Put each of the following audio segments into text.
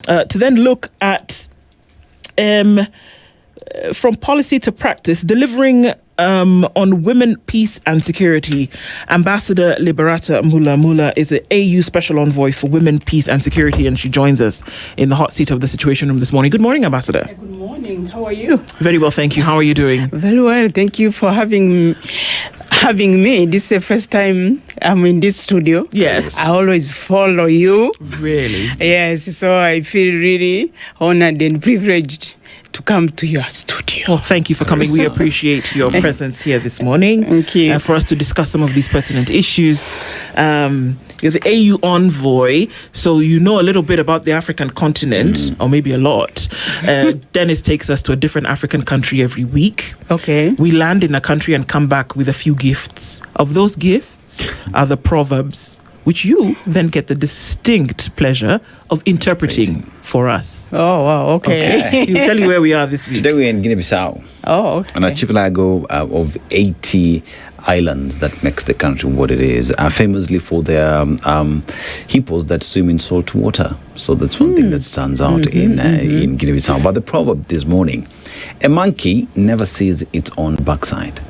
to then look at from policy to practice, delivering on women, peace and security. Ambassador Liberata Mulamula is the AU Special Envoy for Women, Peace and Security, and she joins us in the hot seat of the Situation Room this morning. Good morning, Ambassador. Good morning. How are you? Very well, thank you. How are you doing? Very well. Thank you for having me. This is the first time I'm in this studio. Yes. I always follow you. Really? Yes. So I feel really honored and privileged to come to your studio. Well, thank you for coming. We appreciate your presence here this morning. Thank you. For us to discuss some of these pertinent issues. You're the AU envoy, so you know a little bit about the African continent, or maybe a lot. Dennis takes us to a different African country every week. Okay. We land in a country and come back with a few gifts. Of those gifts are the proverbs, which you then get the distinct pleasure of interpreting for us. Oh, wow. Okay. He'll tell you where we are this week. Today we're in Guinea-Bissau. Oh, okay. On an archipelago of 80 islands that makes the country what it is, famously for their hippos that swim in salt water. So that's one thing that stands out in Guinea-Bissau. But the proverb this morning, a monkey never sees its own backside.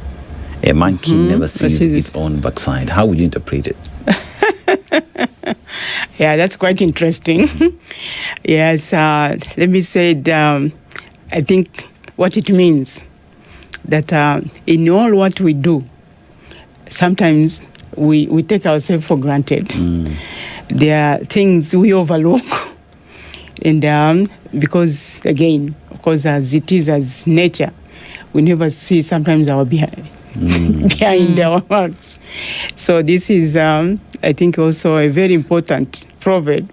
A monkey never sees its own backside. How would you interpret it? Yeah, that's quite interesting. Yes, let me say it, I think what it means that in all what we do, sometimes we take ourselves for granted. There are things we overlook, and because, again, of course, as it is as nature, we never see sometimes our behind our hearts. So this is, I think, also a very important proverb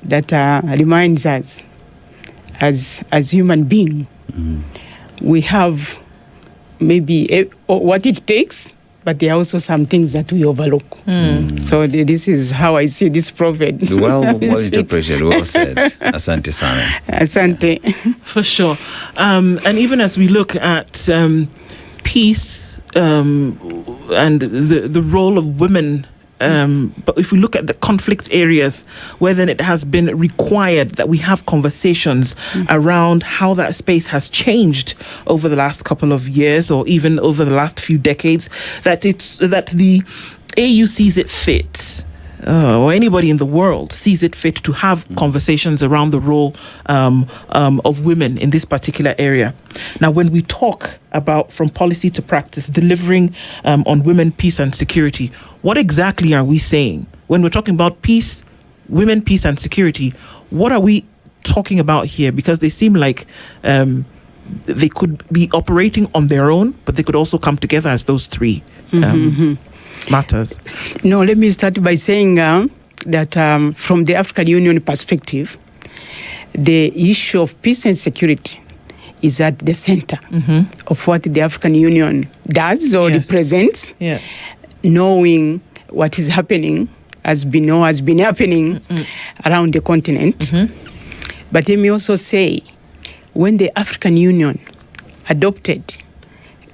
that reminds us, as human beings, we have maybe what it takes, but there are also some things that we overlook. So this is how I see this proverb. Well interpreted, well said. Asante sana. Asante. For sure. And even as we look at peace and the role of women, but if we look at the conflict areas where then it has been required that we have conversations around how that space has changed over the last couple of years or even over the last few decades, that the AU sees it fit, or anybody in the world sees it fit to have conversations around the role of women in this particular area. Now, when we talk about from policy to practice, delivering on women, peace and security, what exactly are we saying? When we're talking about peace, women, peace and security, what are we talking about here? Because they seem like they could be operating on their own, but they could also come together as those three matters. No, let me start by saying that from the African Union perspective, the issue of peace and security is at the center of what the African Union does or represents. Yeah. Knowing what is happening has been happening around the continent. But let me also say, when the African Union adopted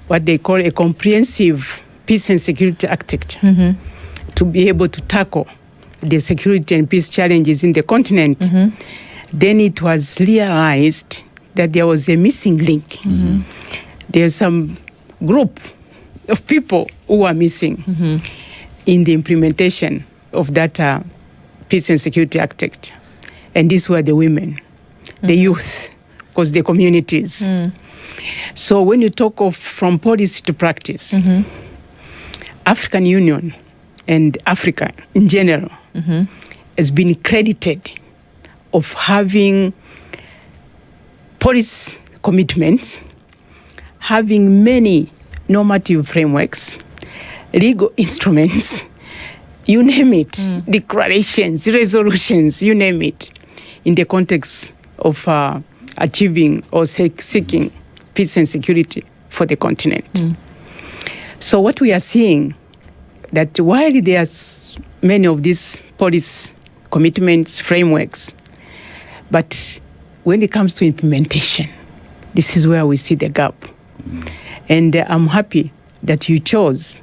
what they call a comprehensive peace and security architecture to be able to tackle the security and peace challenges in the continent, then it was realized that there was a missing link. There's some group of people who are missing in the implementation of that peace and security architecture. And these were the women, the youth, because the communities. So when you talk of from policy to practice, African Union and Africa in general has been credited of having policy commitments, having many normative frameworks, legal instruments, you name it, declarations, resolutions, you name it, in the context of achieving or seeking peace and security for the continent. So what we are seeing, that while there's many of these policy commitments, frameworks, but when it comes to implementation, this is where we see the gap. And I'm happy that you chose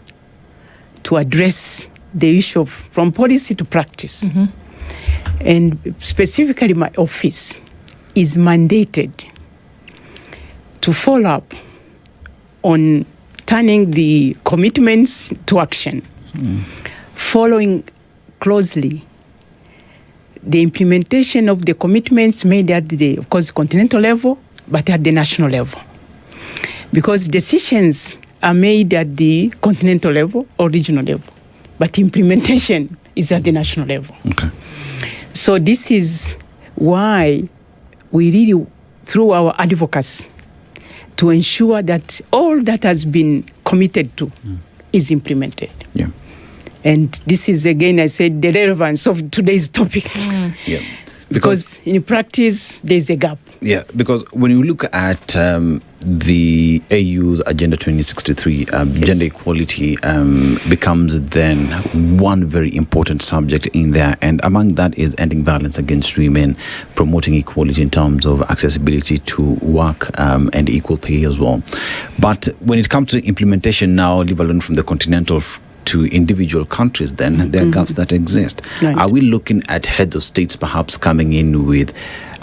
to address the issue of from policy to practice. And specifically, my office is mandated to follow up on turning the commitments to action, following closely the implementation of the commitments made at the, of course, continental level, but at the national level. Because decisions are made at the continental level or regional level, but implementation is at the national level. Okay. So this is why we really, through our advocacy, to ensure that all that has been committed to is implemented. Yeah. And this is, again, I said, the relevance of today's topic. Yeah. Because in practice, there's a gap. Yeah, because when you look at the AU's Agenda 2063, gender equality becomes then one very important subject in there. And among that is ending violence against women, promoting equality in terms of accessibility to work and equal pay as well. But when it comes to implementation now, leave alone from the continental to individual countries, then there are gaps that exist. Right. Are we looking at heads of states perhaps coming in with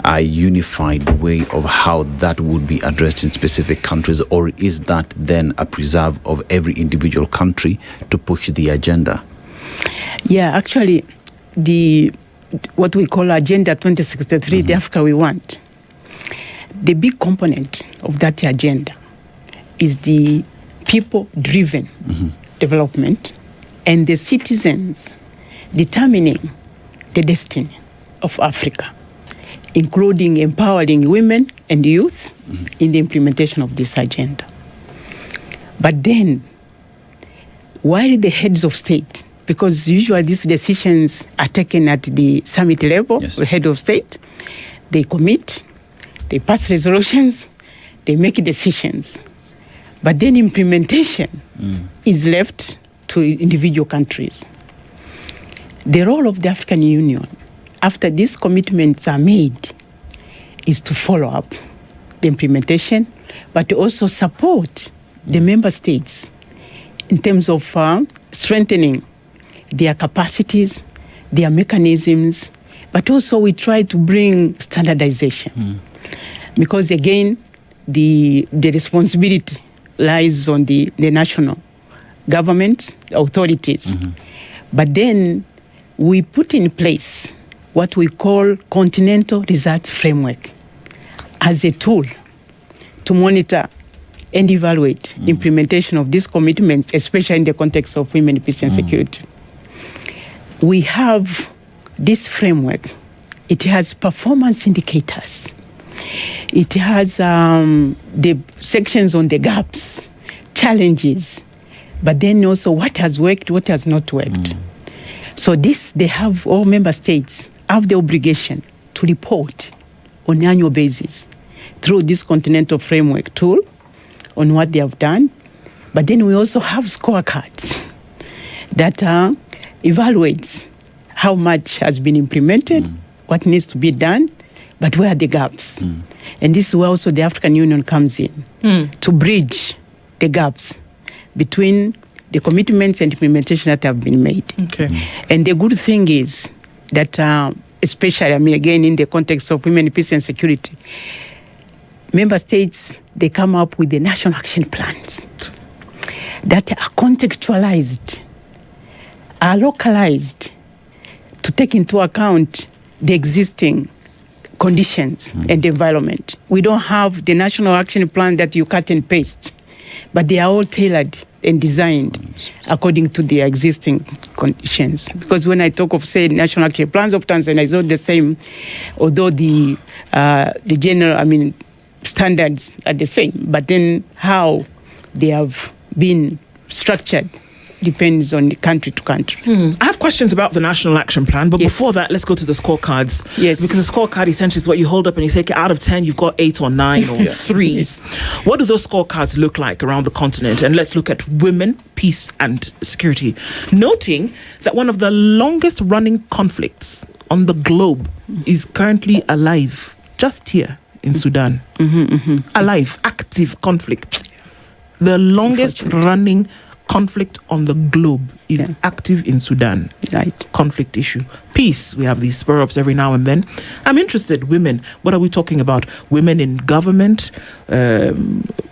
a unified way of how that would be addressed in specific countries, or is that then a preserve of every individual country to push the agenda? Yeah, actually, what we call Agenda 2063, the Africa we want, the big component of that agenda is the people-driven development and the citizens determining the destiny of Africa, including empowering women and youth in the implementation of this agenda. But then, while the heads of state, because usually these decisions are taken at the summit level, the head of state, they commit, they pass resolutions, they make decisions. But then implementation is left to individual countries. The role of the African Union, after these commitments are made, is to follow up the implementation, but also support the member states in terms of strengthening their capacities, their mechanisms, but also we try to bring standardization. Because again, the responsibility lies on the national government authorities. But then we put in place what we call Continental Results Framework as a tool to monitor and evaluate implementation of these commitments, especially in the context of women, peace and security. We have this framework. It has performance indicators. It has the sections on the gaps, challenges, but then also what has worked, what has not worked. So they have, all member states have the obligation to report on an annual basis through this continental framework tool on what they have done. But then we also have scorecards that evaluates how much has been implemented, what needs to be done, but where are the gaps? And this is where also the African Union comes in to bridge the gaps between the commitments and implementation that have been made. Okay. And the good thing is that, especially, again, in the context of women, peace and security, member states, they come up with the national action plans that are contextualized, are localized to take into account the existing conditions and environment. We don't have the national action plan that you cut and paste, but they are all tailored and designed according to the existing conditions. Because when I talk of, say, national action plans of Tanzania, it's not the same, although the general, standards are the same, but then how they have been structured depends on the country to country. I have questions about the National Action Plan, but before that, let's go to the scorecards. Yes. Because the scorecard essentially is what you hold up and you say, out of 10, you've got 8 or 9 or 3. Yes. What do those scorecards look like around the continent? And let's look at women, peace and security. Noting that one of the longest running conflicts on the globe is currently alive, just here in Sudan. Alive, active conflict. The longest running conflict on the globe is active in Sudan. Right. Conflict issue. Peace, we have these spur-ups every now and then. I'm interested, women. What are we talking about? Women in government,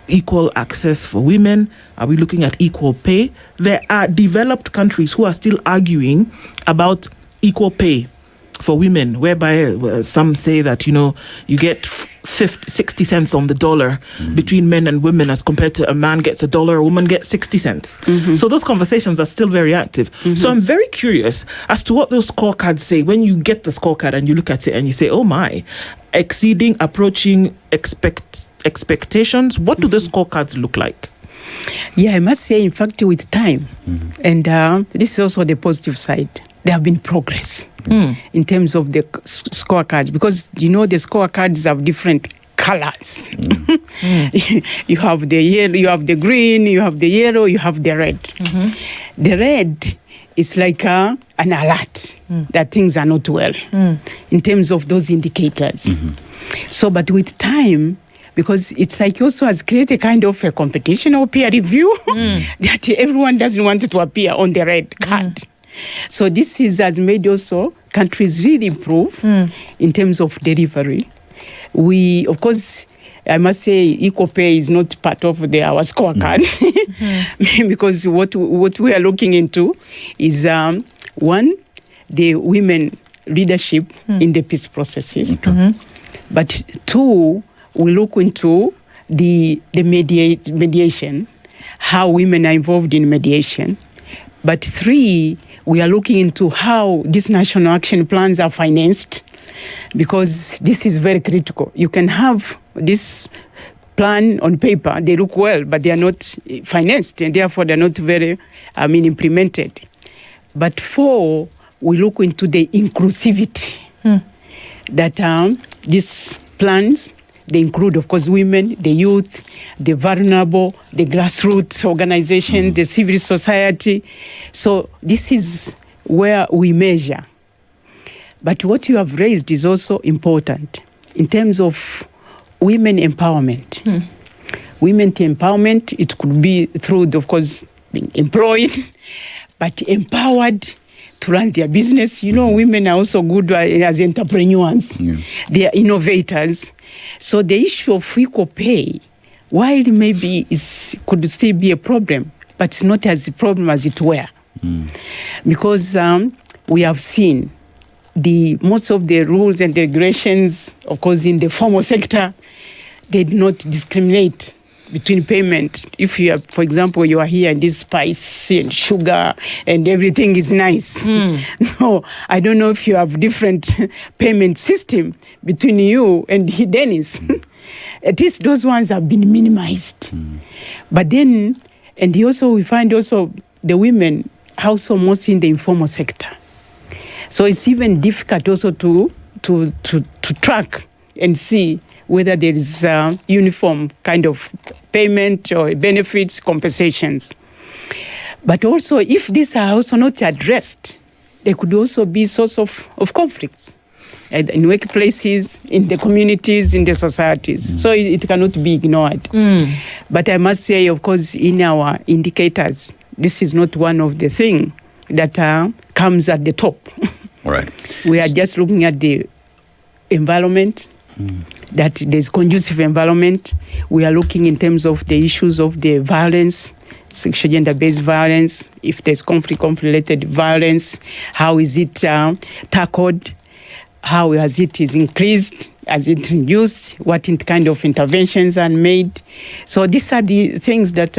equal access for women. Are we looking at equal pay? There are developed countries who are still arguing about equal pay for women, whereby some say that, you get 60 cents on the dollar between men and women as compared to a man gets $1, a woman gets 60 cents. So those conversations are still very active. So I'm very curious as to what those scorecards say when you get the scorecard and you look at it and you say, oh my, approaching expectations. What do the scorecards look like? Yeah, I must say, in fact, with time, and this is also the positive side, there have been progress in terms of the scorecards, because the scorecards have different colors. You have the yellow, you have the green, you have the yellow, you have the red. The red is like an alert that things are not well in terms of those indicators. So, but with time, because it's like also has created kind of a competition or peer review that everyone doesn't want to appear on the red card. So this has made also countries really improve in terms of delivery. We, of course, I must say equal pay is not part of our scorecard because what we are looking into is one, the women leadership in the peace processes. But two, we look into the mediation, how women are involved in mediation. But three, we are looking into how these national action plans are financed, because this is very critical. You can have this plan on paper, they look well, but they are not financed, and therefore they're not very, implemented. But four, we look into the inclusivity that these plans, they include, of course, women, the youth, the vulnerable, the grassroots organization, the civil society. So this is where we measure. But what you have raised is also important in terms of women empowerment. Women empowerment, it could be through, of course, being employed, but empowered to run their business. Women are also good as entrepreneurs. They are innovators. So the issue of equal pay, while maybe could still be a problem, but it's not as a problem as it were. Because we have seen most of the rules and regulations, of course, in the formal sector, they do not discriminate between payment. If you are, for example, you are here and this spice and sugar and everything is nice. So I don't know if you have different payment system between you and Dennis. At least those ones have been minimized. But then, and we find also the women also mostly in the informal sector. So it's even difficult also to track and see whether there is uniform kind of payment or benefits, compensations. But also, if these are also not addressed, there could also be source of conflicts in workplaces, in the communities, in the societies. So it cannot be ignored. But I must say, of course, in our indicators, this is not one of the things that comes at the top. All right. We are just looking at the environment, that there's conducive environment. We are looking in terms of the issues of the violence, sexual gender-based violence, if there's conflict-related violence, how is it tackled, how has it is increased, has it reduced, what kind of interventions are made. So these are the things that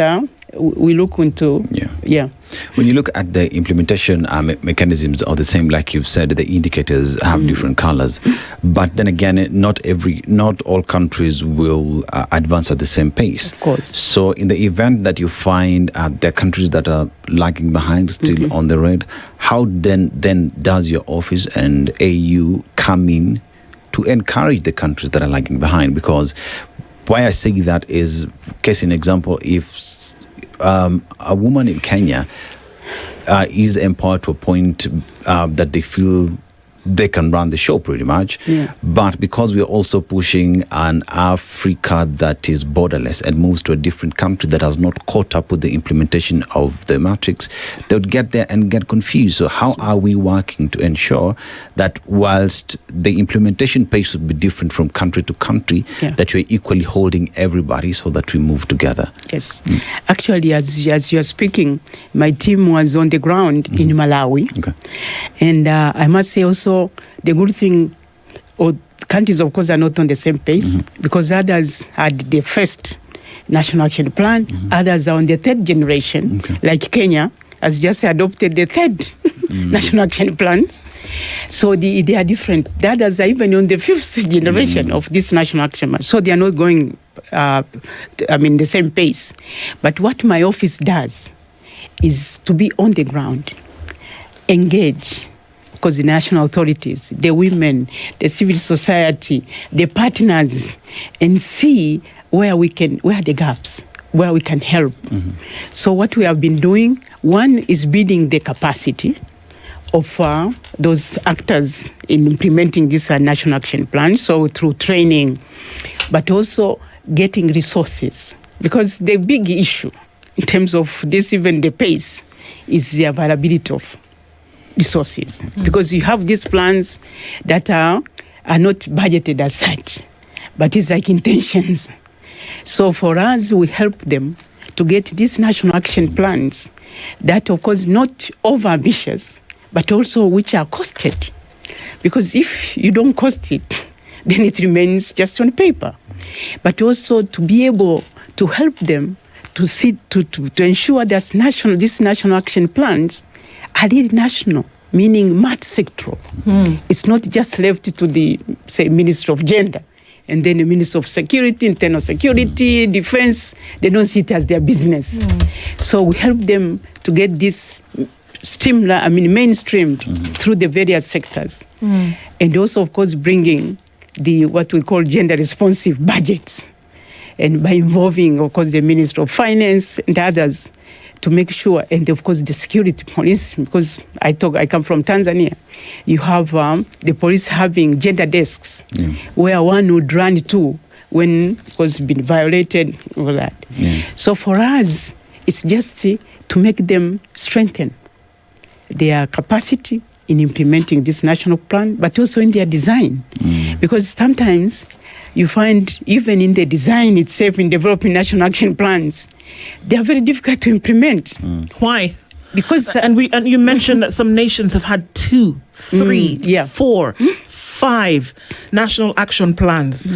we look into. Yeah. When you look at the implementation mechanisms are the same, like you've said, the indicators have different colors. But then again, not all countries will advance at the same pace. Of course. So in the event that you find there are countries that are lagging behind, still on the red, how then does your office and AU come in to encourage the countries that are lagging behind? Because why I say that is, case in example, if a woman in Kenya is empowered to a point that they feel they can run the show pretty much. Yeah. But because we are also pushing an Africa that is borderless and moves to a different country that has not caught up with the implementation of the matrix, they would get there and get confused. So how are we working to ensure that whilst the implementation pace would be different from country to country, that you're equally holding everybody so that we move together? Yes. Actually, as you're speaking, my team was on the ground in Malawi. Okay. And I must say also, the good thing, or countries, of course, are not on the same pace because others had the first National Action Plan, others are on the third generation, like Kenya has just adopted the third National Action Plans. So they are different. The others are even on the fifth generation of this National Action Plan. So they are not going, the same pace. But what my office does is to be on the ground, engage, because the national authorities, the women, the civil society, the partners, and see where are the gaps, where we can help. So what we have been doing, one is building the capacity of those actors in implementing this national action plan, so through training, but also getting resources. Because the big issue in terms of this, even the pace, is the availability of resources, because you have these plans that are not budgeted as such, but it's like intentions. So for us, we help them to get these national action plans that, of course, not over ambitious, but also which are costed. Because if you don't cost it, then it remains just on paper. But also to be able to help them to see to ensure that these national action plans are really national, meaning multi-sectoral. It's not just left to the, say, Minister of Gender, and then the Minister of Security, Internal Security, Defense. They don't see it as their business. So we help them to get this mainstreamed through the various sectors. And also, of course, bringing what we call gender-responsive budgets, and by involving, of course, the Minister of Finance and others, to make sure, and of course the security police, because I come from Tanzania, you have the police having gender desks where one would run to when it was been violated, all that. So for us, it's just to make them strengthen their capacity in implementing this national plan, but also in their design. Because sometimes you find even in the design itself, in developing national action plans, they are very difficult to implement. Why? Because and you mentioned that some nations have had 2, 3, 4, 5 national action plans.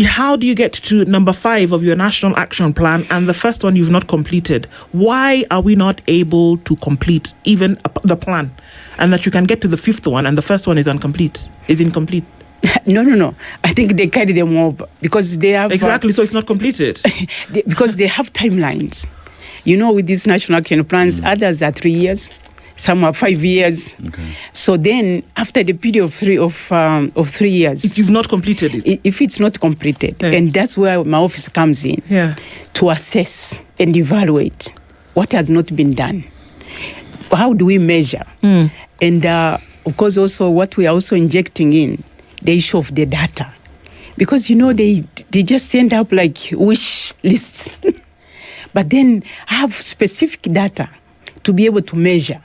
How do you get to number 5 of your national action plan and the first one you've not completed? Why are we not able to complete even the plan, and that you can get to the 5th one and the first one is incomplete? No. I think they carry them over because they have... Exactly, so it's not completed. Because they have timelines. You know, with these national action plans, others are 3 years, some are 5 years. So then, after the period of 3 years... If you've not completed it. If it's not completed, and that's where my office comes in, to assess and evaluate what has not been done. How do we measure? And, of course, also what we are also injecting in, the issue of the data, because they just end up like wish lists, but then have specific data to be able to measure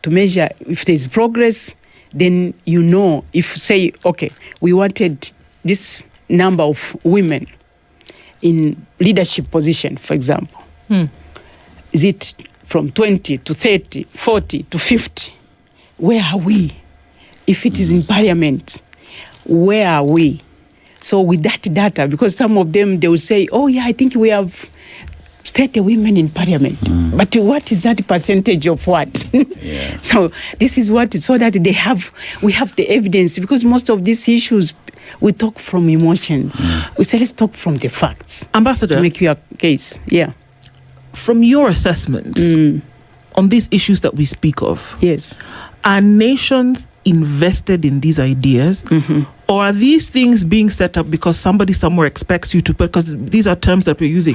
if there's progress. Then if say, okay, we wanted this number of women in leadership position, for example, is it from 20 to 30, 40 to 50? Where are we? If it is in parliament, where are we? So with that data, because some of them, they will say, oh yeah, I think we have 30 women in parliament. But what is that percentage of what? So this is so that we have the evidence, because most of these issues, we talk from emotions. We say, let's talk from the facts. Ambassador, to make your case. From your assessment on these issues that we speak of, are nations invested in these ideas, or are these things being set up because somebody somewhere expects you to? Because these are terms that we're using: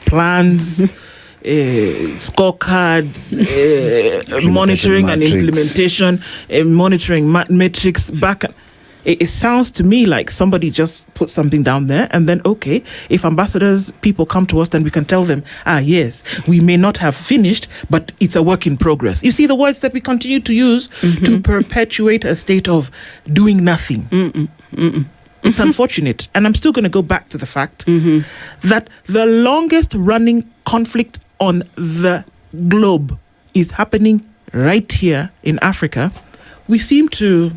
plans, scorecards, monitoring and implementation, monitoring metrics back. It sounds to me like somebody just put something down there and then, okay, if ambassadors, people come to us, then we can tell them, yes, we may not have finished, but it's a work in progress. You see the words that we continue to use to perpetuate a state of doing nothing. It's unfortunate. And I'm still going to go back to the fact that the longest running conflict on the globe is happening right here in Africa. We seem to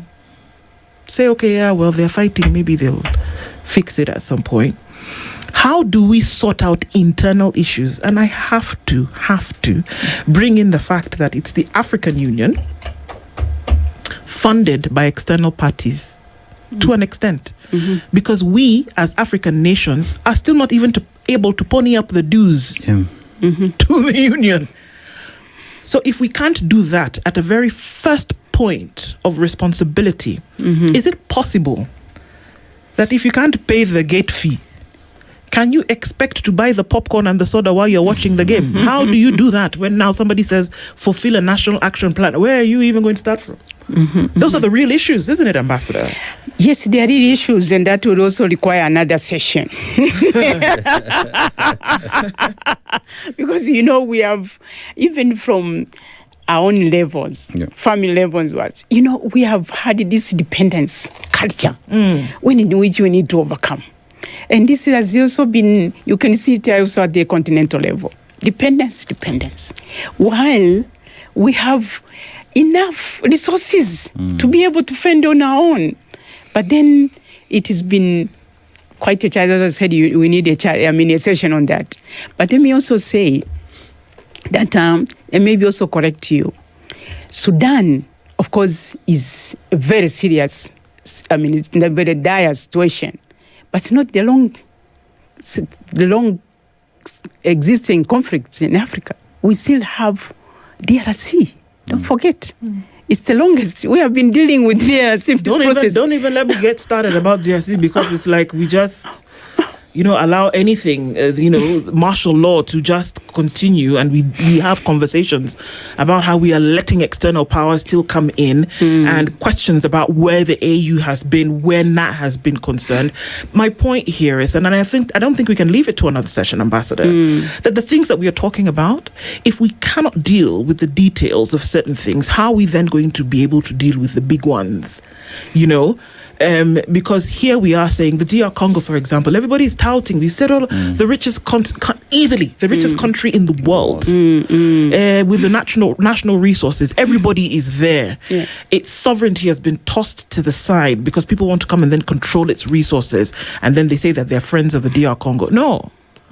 say, okay, yeah, well, they're fighting. Maybe they'll fix it at some point. How do we sort out internal issues? And I have to bring in the fact that it's the African Union funded by external parties to an extent. Because we, as African nations, are still not even able to pony up the dues to the union. So if we can't do that at a very first point of responsibility, is it possible that if you can't pay the gate fee, can you expect to buy the popcorn and the soda while you're watching the game? How do you do that when now somebody says, fulfill a national action plan? Where are you even going to start from? Those are the real issues, isn't it, Ambassador? Yes, they are real issues, and that would also require another session. Because, we have, even from our own levels, family levels, we have had this dependence culture in which we need to overcome. And this has also been, you can see it also at the continental level. Dependence. While we have enough resources to be able to fend on our own. But then it has been quite a challenge. As I said, we need a session on that. But let me also say that, and maybe also correct you, Sudan, of course, is a very serious, it's a very dire situation. But it's not the long existing conflicts in Africa. We still have DRC. Don't forget. It's the longest. We have been dealing with DRC process. Don't even let me get started about DRC, because it's like we just, allow anything, martial law to just continue, and we have conversations about how we are letting external powers still come in, and questions about where the AU has been, where NAT has been concerned. My point here is, and I don't think we can leave it to another session, Ambassador, that the things that we are talking about, if we cannot deal with the details of certain things, how are we then going to be able to deal with the big ones? Because here we are saying the DR Congo, for example, everybody is touting. We said the richest easily the richest country in the world with the national resources. Everybody is there. Yeah. Its sovereignty has been tossed to the side because people want to come and then control its resources, and then they say that they're friends of the DR Congo. No.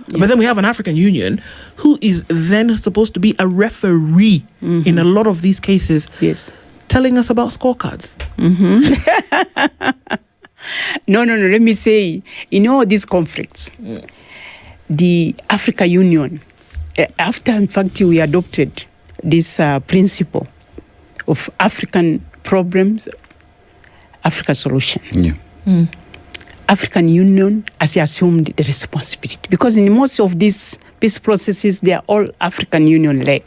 Yeah. But then we have an African Union who is then supposed to be a referee in a lot of these cases. Yes. Telling us about scorecards. No. Let me say, in all these conflicts, the African Union, after, in fact, we adopted this principle of African problems, Africa solutions. Yeah. African Union has assumed the responsibility, because in most of these peace processes, they are all African Union led.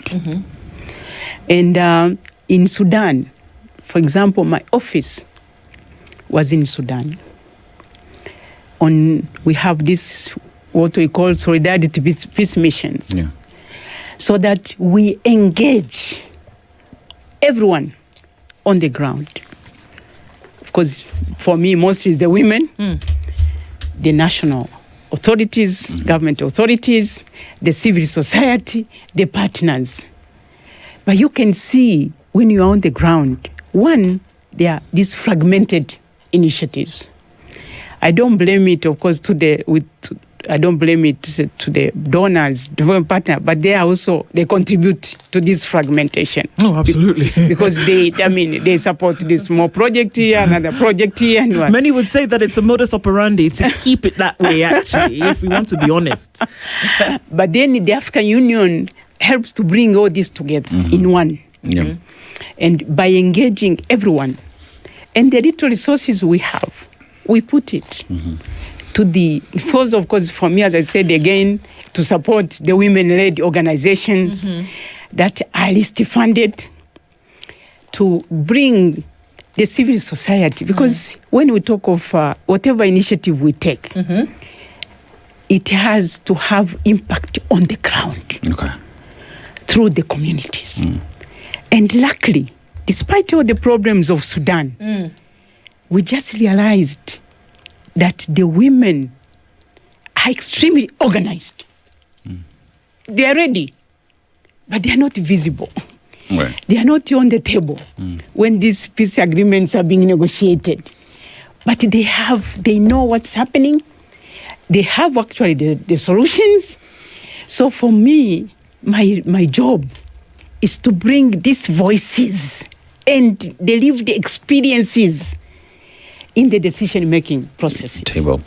And in Sudan, for example, my office was in Sudan. We have this, what we call solidarity peace missions. Yeah. So that we engage everyone on the ground. Of course, for me, mostly it's the women, the national authorities, government authorities, the civil society, the partners. But you can see, when you are on the ground, one, there are these fragmented initiatives. I don't blame it, of course, to the donors, development partner, but they contribute to this fragmentation. Oh, absolutely. Because they support this small project here, another project here, and what. Many would say that it's a modus operandi to keep it that way, actually, if we want to be honest. But then the African Union helps to bring all this together in one. Yeah. And by engaging everyone, and the little resources we have, we put it to the first, of course, for me, as I said again, to support the women-led organizations that are least funded, to bring the civil society, because when we talk of whatever initiative we take, it has to have impact on the ground through the communities. And luckily, despite all the problems of Sudan, we just realized that the women are extremely organized. They are ready, but they are not visible. Right. They are not on the table when these peace agreements are being negotiated. But they know what's happening. They have actually the solutions. So for me, my job is to bring these voices and deliver the experiences in the decision-making processes. Table.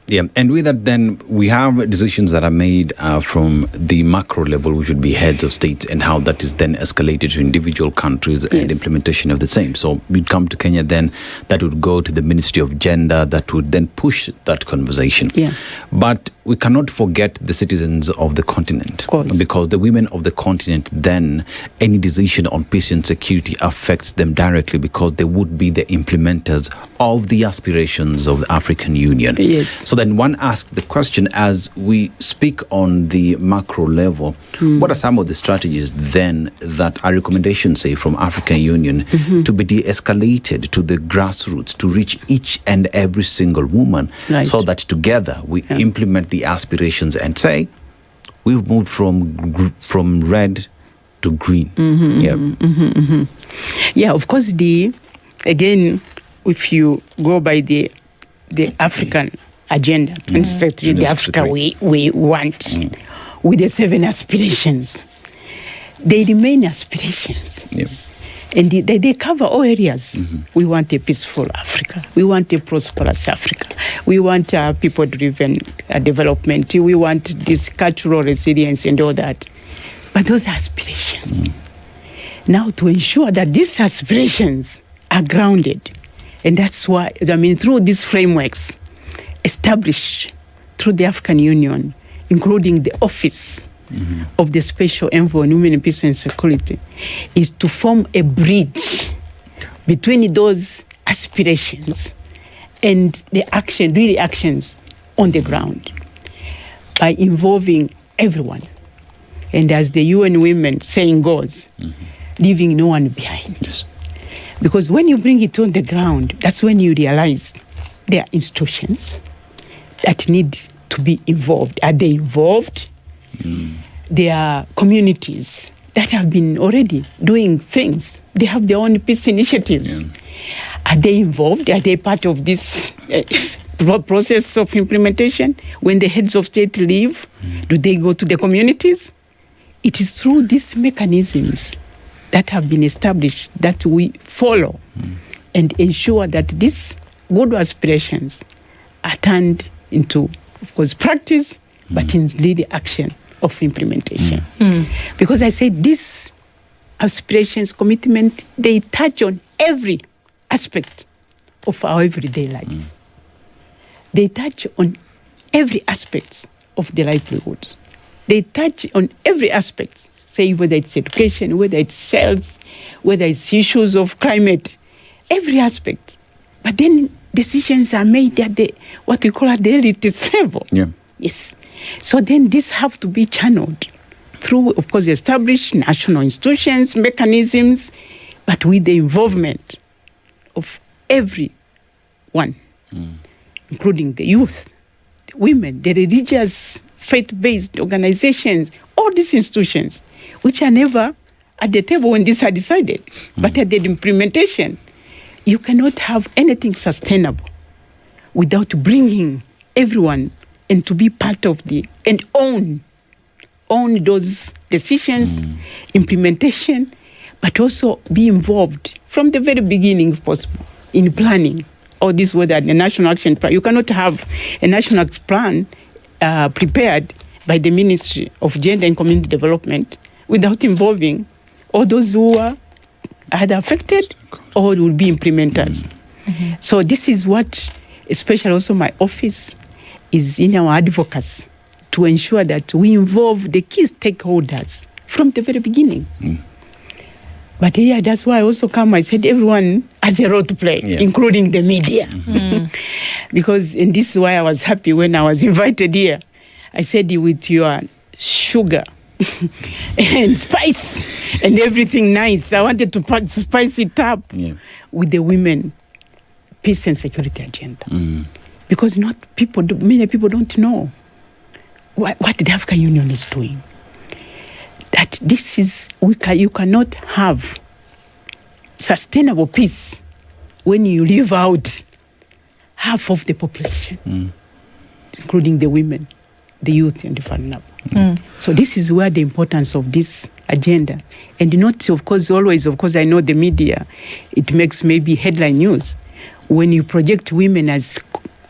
Yeah, and with that, then we have decisions that are made from the macro level, which would be heads of states, and how that is then escalated to individual countries and implementation of the same. So we'd come to Kenya, then that would go to the Ministry of Gender, that would then push that conversation. Yeah. But we cannot forget the citizens of the continent, of course, because the women of the continent, then any decision on peace and security affects them directly, because they would be the implementers of the aspirations of the African Union. Yes. So then one asks the question, as we speak on the macro level, what are some of the strategies then that are recommendations, say, from African Union to be de-escalated to the grassroots, to reach each and every single woman, so that together we implement the aspirations and say, we've moved from red to green. Yeah, of course, again, if you go by the African agenda, and the Africa we want, with the 7 aspirations, they remain aspirations. Yeah. And they cover all areas. We want a peaceful Africa. We want a prosperous Africa. We want people-driven development. We want this cultural resilience and all that. But those aspirations. Now, to ensure that these aspirations are grounded, and that's why, through these frameworks established through the African Union, including the Office of the Special Envoy on Women, Peace and Security, is to form a bridge between those aspirations and the actions on the ground by involving everyone. And as the UN Women saying goes, leaving no one behind. Yes. Because when you bring it on the ground, that's when you realize there are institutions that need to be involved. Are they involved? There are communities that have been already doing things. They have their own peace initiatives. Are they involved? Are they part of this process of implementation? When the heads of state leave, do they go to the communities? It is through these mechanisms that have been established that we follow and ensure that these good aspirations are turned into, of course, practice, but in the action of implementation. Because I say these aspirations, commitment, they touch on every aspect of our everyday life. They touch on every aspect of the livelihood. They touch on every aspect, say whether it's education, whether it's health, whether it's issues of climate, every aspect. But then decisions are made at what we call at the elitist level. Yeah. Yes. So then these have to be channeled through, of course, established national institutions, mechanisms, but with the involvement of everyone, including the youth, the women, the religious, faith-based organizations, all these institutions, which are never at the table when these are decided, but at the implementation. You cannot have anything sustainable without bringing everyone and to be part of and own those decisions, implementation, but also be involved from the very beginning, if possible, in planning. All this, whether the national action plan, you cannot have a national plan prepared by the Ministry of Gender and Community Development without involving all those who are either affected or will be implementers. So this is what especially also my office, is in our advocacy to ensure that we involve the key stakeholders from the very beginning. But yeah, that's why I also I said everyone has a role to play, including the media. Because, and this is why I was happy when I was invited here. I said, with your sugar and spice and everything nice, I wanted to spice it up with the women peace and security agenda. Because many people don't know what the African Union is doing. That this is, you cannot have sustainable peace when you leave out half of the population, including the women, the youth, and the vulnerable. So this is where the importance of this agenda, and not, of course, always, of course, I know the media, it makes maybe headline news when you project women as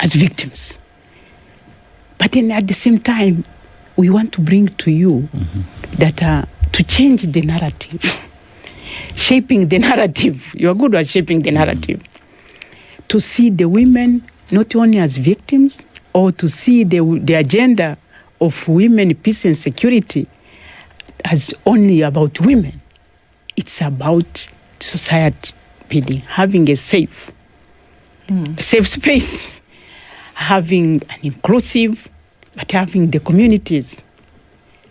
victims. But then at the same time, we want to bring to you that to change the narrative, shaping the narrative. You are good at shaping the narrative. To see the women not only as victims, or to see the agenda of women, peace and security as only about women. It's about society building, having a safe space, having an inclusive, but having the communities,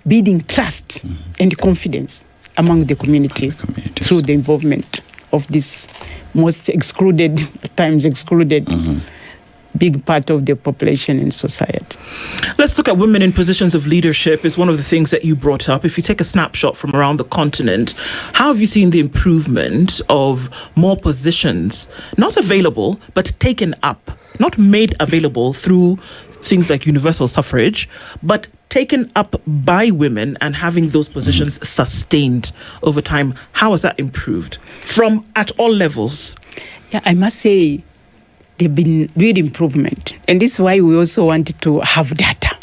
building trust and confidence among the communities through the involvement of this most excluded, at times excluded, big part of the population in society. Let's look at women in positions of leadership. Is one of the things that you brought up. If you take a snapshot from around the continent, how have you seen the improvement of more positions, not available, but taken up, not made available through things like universal suffrage, but taken up by women and having those positions sustained over time? How has that improved from at all levels? Yeah, I must say there've been real improvement. And this is why we also wanted to have data,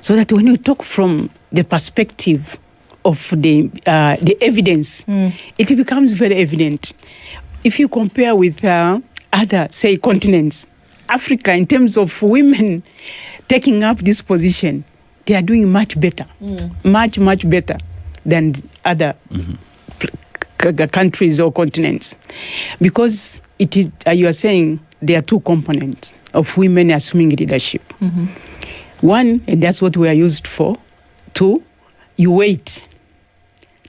so that when you talk from the perspective of the evidence, it becomes very evident. If you compare with other, say, continents, Africa, in terms of women taking up this position, they are doing much better, much better than other countries or continents. Because it is, you are saying, there are two components of women assuming leadership. One, and that's what we are used for. Two, you wait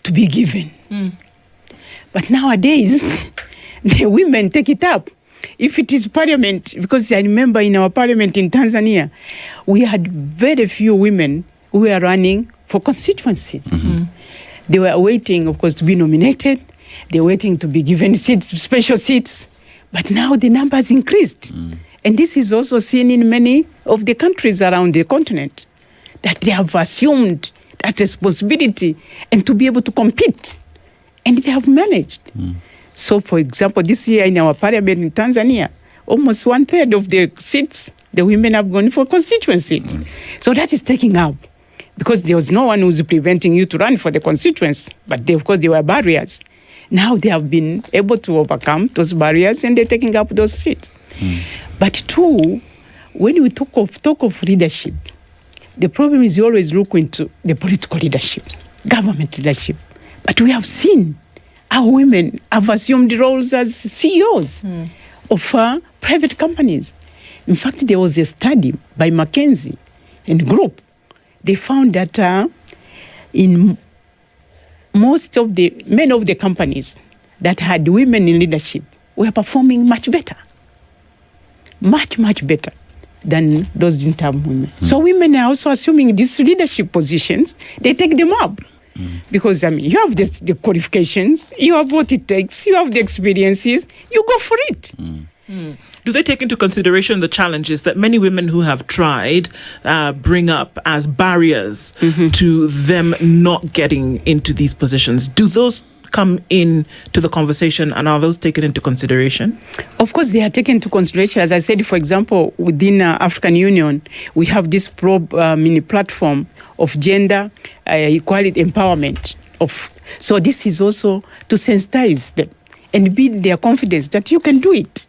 to be given. But nowadays, the women take it up. If it is parliament, because I remember in our parliament in Tanzania, we had very few women who were running for constituencies. They were waiting, of course, to be nominated. They were waiting to be given seats, special seats. But now the numbers increased. And this is also seen in many of the countries around the continent, that they have assumed that responsibility and to be able to compete. And they have managed. So, for example, this year in our parliament in Tanzania, almost 1/3 of the seats, the women have gone for constituencies. So that is taking up, because there was no one who was preventing you to run for the constituency, but of course there were barriers. Now they have been able to overcome those barriers and they're taking up those seats. But two, when we talk of leadership, the problem is you always look into the political leadership, government leadership. But we have seen how women have assumed roles as CEOs of private companies. In fact, there was a study by McKinsey and Group. They found that in many of the companies that had women in leadership were performing much better. Much better than those didn't have women. So women are also assuming these leadership positions. They take them up. Because, you have the qualifications, you have what it takes, you have the experiences, you go for it. Do they take into consideration the challenges that many women who have tried bring up as barriers to them not getting into these positions? Do those come in to the conversation, and are those taken into consideration? Of course, they are taken into consideration. As I said, for example, within African Union, we have this mini platform of gender equality empowerment. So this is also to sensitize them and build their confidence that you can do it.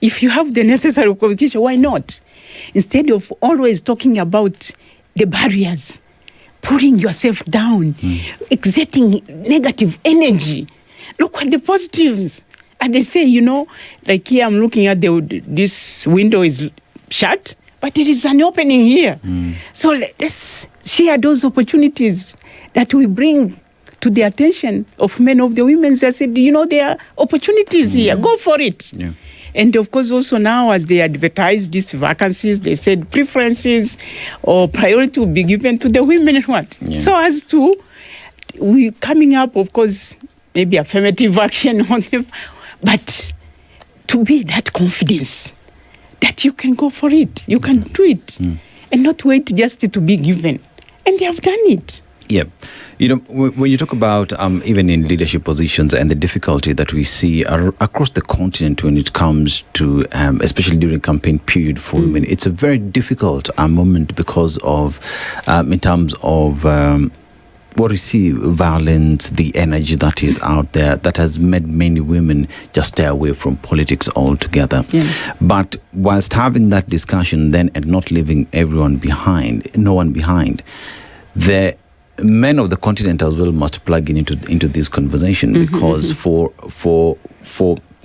If you have the necessary qualification, why not? Instead of always talking about the barriers, putting yourself down, exerting negative energy. Look at the positives. And they say, like here I'm looking at this window is shut, but there is an opening here. So let's share those opportunities that we bring to the attention of men, of the women. I said, there are opportunities here. Go for it. Yeah. And of course, also now as they advertise these vacancies, they said preferences or priority will be given to the women and what. Yeah. So as to, we coming up, of course, maybe affirmative action on them, but to be that confidence that you can go for it, you can do it, and not wait just to be given. And they have done it. Yeah. When you talk about even in leadership positions and the difficulty that we see across the continent when it comes to, especially during campaign period for women, it's a very difficult moment because of, in terms of what we see, violence, the energy that is out there, that has made many women just stay away from politics altogether. Yeah. But whilst having that discussion then and not leaving no one behind, the men of the continent as well must plug into this conversation, because for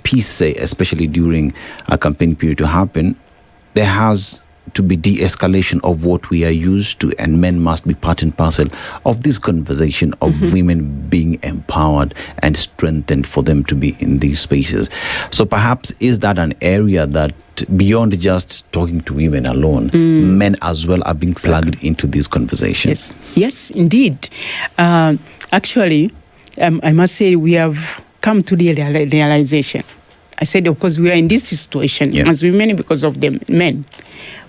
peace, say, especially during a campaign period to happen, there has to be de-escalation of what we are used to, and men must be part and parcel of this conversation of women being empowered and strengthened for them to be in these spaces. So perhaps is that an area that beyond just talking to women alone, men as well are being plugged into these conversations? Yes, indeed. Actually, I must say we have come to the realization. I said, of course, we are in this situation as women because of the men.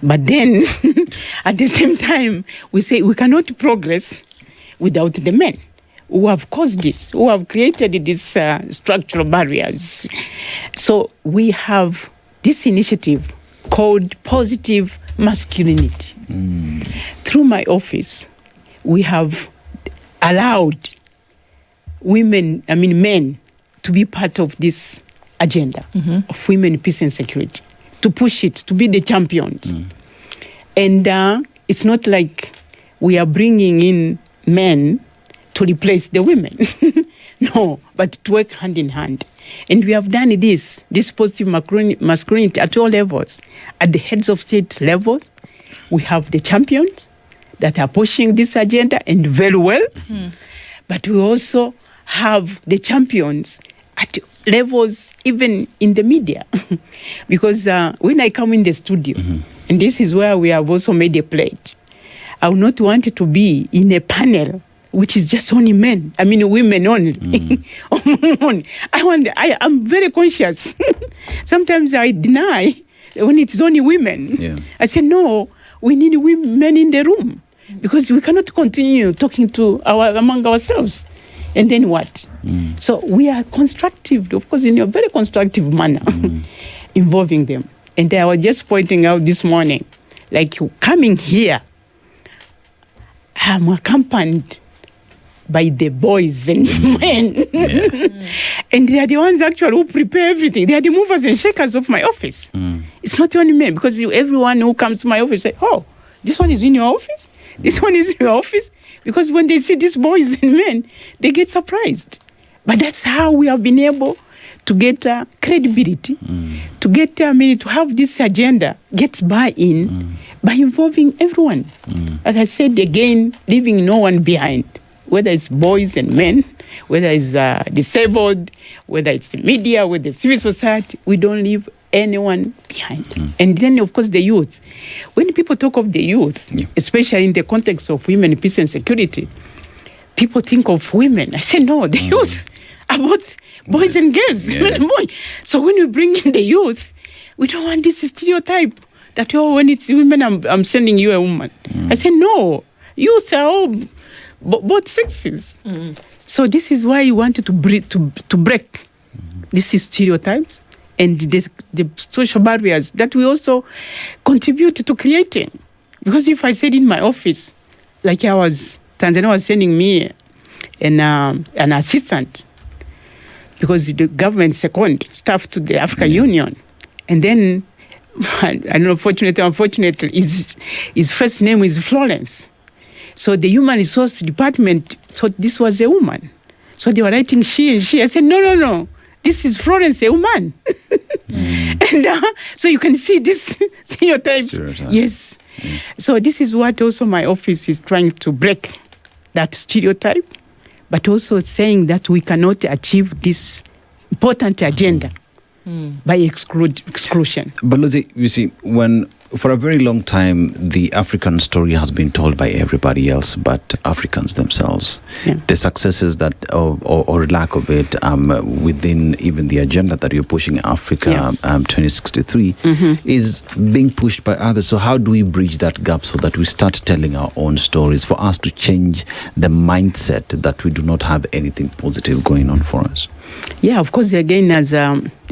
But then, at the same time, we say we cannot progress without the men who have caused this, who have created these structural barriers. So we have this initiative called Positive Masculinity. Through my office, we have allowed men to be part of this agenda of women, peace and security, to push it, to be the champions. And it's not like we are bringing in men to replace the women. No, but to work hand in hand. And we have done this positive masculinity at all levels. At the heads of state levels, we have the champions that are pushing this agenda, and very well. But we also have the champions at levels even in the media. Because when I come in the studio, and this is where we have also made a pledge, I would not want it to be in a panel which is just only men. Women only. I'm very conscious. Sometimes I deny when it's only women. Yeah. I say, no, we need women in the room, because we cannot continue talking among ourselves. And then what? So we are constructive, of course, in a very constructive manner, involving them. And I was just pointing out this morning, like coming here, I'm accompanied by the boys and men. And they are the ones actually who prepare everything. They are the movers and shakers of my office. It's not only men, because everyone who comes to my office says, oh, this one is in your office? This one is in your office? Because when they see these boys and men, they get surprised. But that's how we have been able to get credibility, to get to have this agenda, get buy-in by involving everyone. As I said again, leaving no one behind, whether it's boys and men, whether it's disabled, whether it's the media, whether it's civil society, we don't leave anyone behind. And then, of course, the youth. When people talk of the youth, especially in the context of women, peace and security, people think of women. I say, no, the youth are both boys and girls, men and boys. So when we bring in the youth, we don't want this stereotype that, when it's women, I'm sending you a woman. I say, no, youth are all both sexes. So this is why we wanted to break these stereotypes and the social barriers that we also contribute to creating. Because if I said in my office, like Tanzania was sending me an assistant, because the government second staff to the African Union, And then, I don't know, fortunately, unfortunately, his first name is Florence. So the human resource department thought this was a woman. So they were writing she and she. I said, no. This is Florence, a woman. And so you can see this stereotype. Yes. So this is what also my office is trying to break, that stereotype, but also saying that we cannot achieve this important agenda by exclusion. But Lucy, you see, when for a very long time, the African story has been told by everybody else but Africans themselves. Yeah. The successes that, or lack of it, within even the agenda that you're pushing, Africa 2063, is being pushed by others. So how do we bridge that gap so that we start telling our own stories, for us to change the mindset that we do not have anything positive going on for us? Yeah, of course, again, as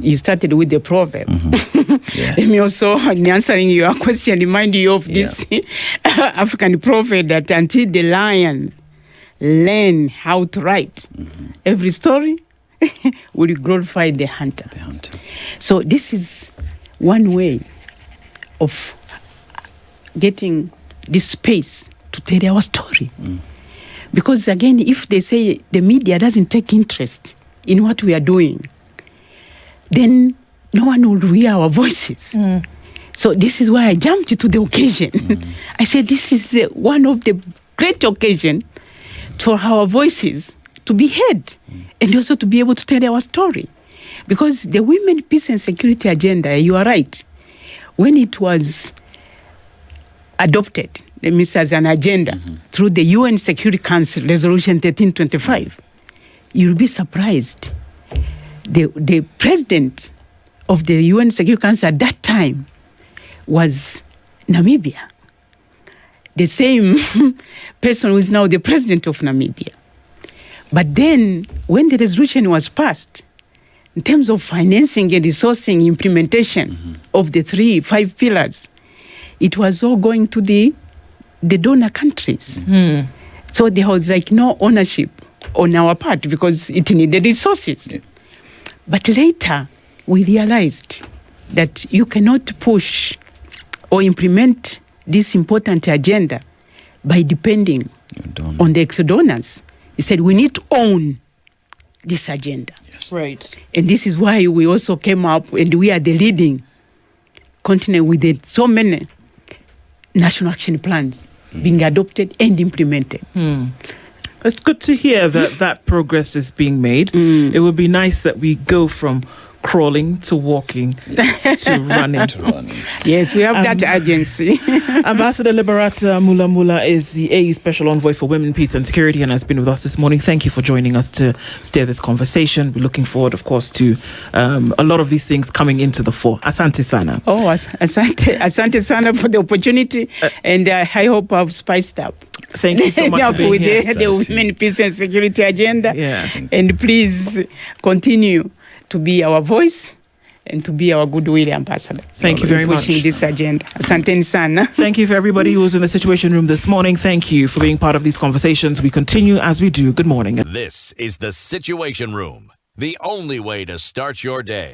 you started with the proverb. Let me also, in answering your question, remind you of this African proverb that until the lion learn how to write, every story will glorify the hunter. So this is one way of getting this space to tell our story. Because again, if they say the media doesn't take interest in what we are doing, then no one will hear our voices. So this is why I jumped to the occasion. I said this is one of the great occasions for our voices to be heard and also to be able to tell our story. Because the Women, Peace and Security Agenda, you are right, when it was adopted, as an agenda through the UN Security Council Resolution 1325, you'll be surprised. The president of the UN Security Council at that time was Namibia. The same person who is now the president of Namibia. But then, when the resolution was passed, in terms of financing and resourcing implementation of the 5 pillars, it was all going to the donor countries. So there was like no ownership on our part because it needed resources. But later, we realized that you cannot push or implement this important agenda by depending on the ex-donors. He said, we need to own this agenda. Right. And this is why we also came up, and we are the leading continent with so many national action plans being adopted and implemented. It's good to hear that progress is being made. It would be nice that we go from crawling to walking to running. Yes, we have that urgency. Ambassador Liberata Mulamula is the AU Special Envoy for Women, Peace and Security and has been with us this morning. Thank you for joining us to steer this conversation. We're looking forward, of course, to a lot of these things coming into the fore. Asante sana. Oh, asante sana for the opportunity, and I hope I've spiced up. Thank you so much for being with here. the Women, Peace and Security Agenda. Yeah. And please continue to be our voice and to be our goodwill ambassador. Thank you very much. Pushing this agenda. Asante sana. Thank you for everybody who was in the Situation Room this morning. Thank you for being part of these conversations. We continue as we do. Good morning. This is the Situation Room, the only way to start your day.